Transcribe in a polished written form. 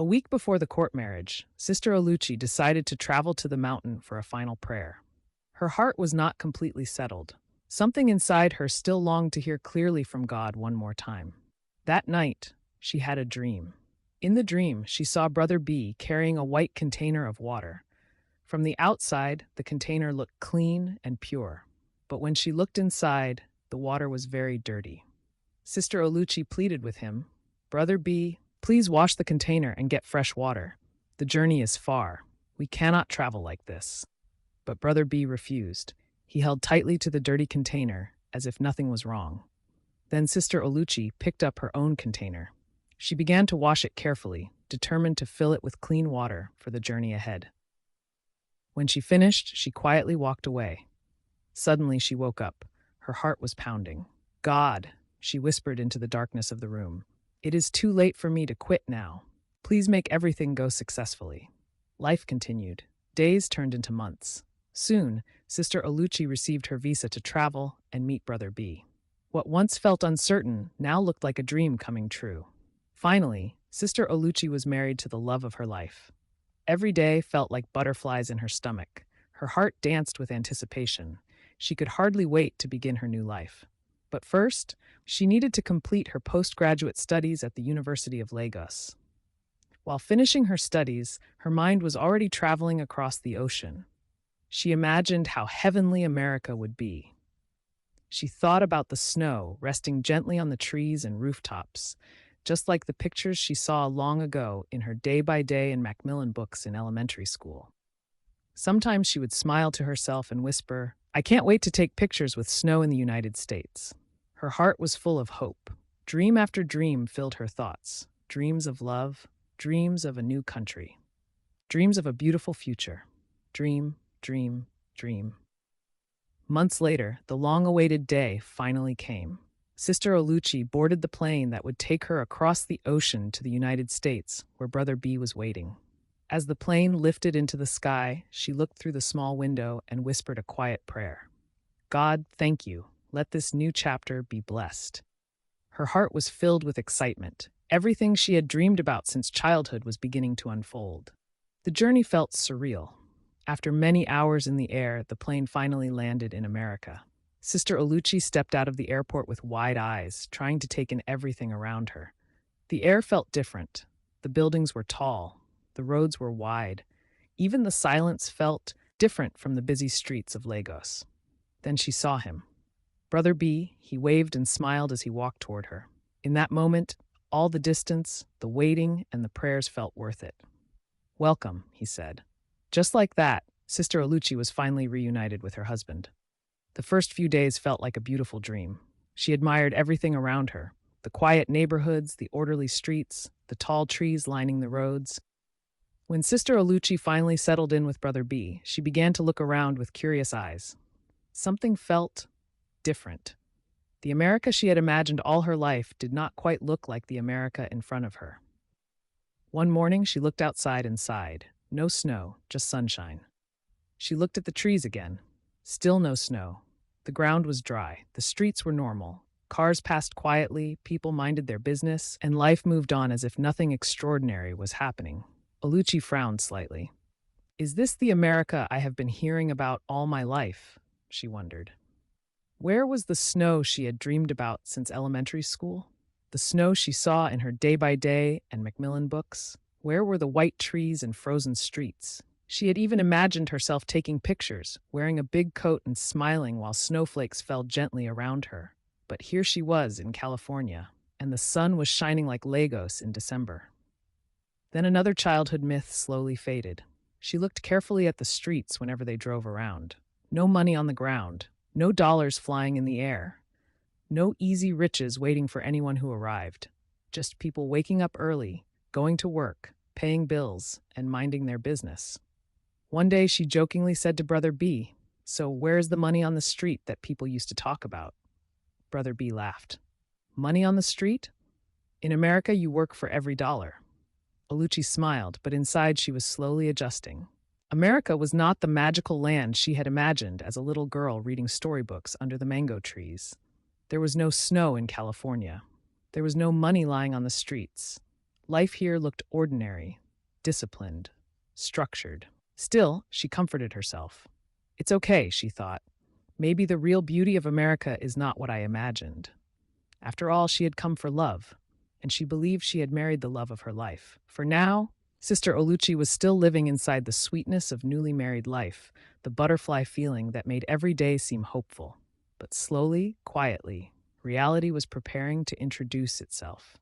A week before the court marriage, Sister Oluchi decided to travel to the mountain for a final prayer. Her heart was not completely settled. Something inside her still longed to hear clearly from God one more time. That night, she had a dream. In the dream, she saw Brother B carrying a white container of water. From the outside, the container looked clean and pure. But when she looked inside, the water was very dirty. Sister Oluchi pleaded with him, "Brother B, please wash the container and get fresh water. The journey is far. We cannot travel like this." But Brother B refused. He held tightly to the dirty container, as if nothing was wrong. Then Sister Oluchi picked up her own container. She began to wash it carefully, determined to fill it with clean water for the journey ahead. When she finished, she quietly walked away. Suddenly she woke up. Her heart was pounding. "God," she whispered into the darkness of the room, "it is too late for me to quit now. Please make everything go successfully." Life continued. Days turned into months. Soon, Sister Oluchi received her visa to travel and meet Brother B. What once felt uncertain now looked like a dream coming true. Finally, Sister Oluchi was married to the love of her life. Every day felt like butterflies in her stomach. Her heart danced with anticipation. She could hardly wait to begin her new life. But first, she needed to complete her postgraduate studies at the University of Lagos. While finishing her studies, her mind was already traveling across the ocean. She imagined how heavenly America would be. She thought about the snow resting gently on the trees and rooftops, just like the pictures she saw long ago in her day-by-day and Macmillan books in elementary school. Sometimes she would smile to herself and whisper, "I can't wait to take pictures with snow in the United States." Her heart was full of hope. Dream after dream filled her thoughts. Dreams of love, dreams of a new country, dreams of a beautiful future. Dream, dream, dream. Months later, the long-awaited day finally came. Sister Oluchi boarded the plane that would take her across the ocean to the United States, where Brother B was waiting. As the plane lifted into the sky, she looked through the small window and whispered a quiet prayer. "God, thank you. Let this new chapter be blessed." Her heart was filled with excitement. Everything she had dreamed about since childhood was beginning to unfold. The journey felt surreal. After many hours in the air, the plane finally landed in America. Sister Oluchi stepped out of the airport with wide eyes, trying to take in everything around her. The air felt different. The buildings were tall. The roads were wide. Even the silence felt different from the busy streets of Lagos. Then she saw him. Brother B, he waved and smiled as he walked toward her. In that moment, all the distance, the waiting, and the prayers felt worth it. "Welcome," he said. Just like that, Sister Oluchi was finally reunited with her husband. The first few days felt like a beautiful dream. She admired everything around her: the quiet neighborhoods, the orderly streets, the tall trees lining the roads. When Sister Oluchi finally settled in with Brother B, she began to look around with curious eyes. Something felt different. The America she had imagined all her life did not quite look like the America in front of her. One morning, she looked outside and sighed. No snow, just sunshine. She looked at the trees again. Still no snow. The ground was dry. The streets were normal. Cars passed quietly, people minded their business, and life moved on as if nothing extraordinary was happening. Oluchi frowned slightly. "Is this the America I have been hearing about all my life?" she wondered. Where was the snow she had dreamed about since elementary school? The snow she saw in her day-by-day and Macmillan books? Where were the white trees and frozen streets? She had even imagined herself taking pictures, wearing a big coat and smiling while snowflakes fell gently around her. But here she was in California, and the sun was shining like Lagos in December. Then another childhood myth slowly faded. She looked carefully at the streets whenever they drove around. No money on the ground, no dollars flying in the air, no easy riches waiting for anyone who arrived. Just people waking up early, going to work, paying bills, and minding their business. One day she jokingly said to Brother B, "So where's the money on the street that people used to talk about?" Brother B laughed. "Money on the street? In America, you work for every dollar." Oluchi smiled, but inside she was slowly adjusting. America was not the magical land she had imagined as a little girl reading storybooks under the mango trees. There was no snow in California. There was no money lying on the streets. Life here looked ordinary, disciplined, structured. Still, she comforted herself. It's okay, she thought. Maybe the real beauty of America is not what I imagined. After all, she had come for love, and she believed she had married the love of her life. For now, Sister Oluchi was still living inside the sweetness of newly married life, the butterfly feeling that made every day seem hopeful. But slowly, quietly, reality was preparing to introduce itself.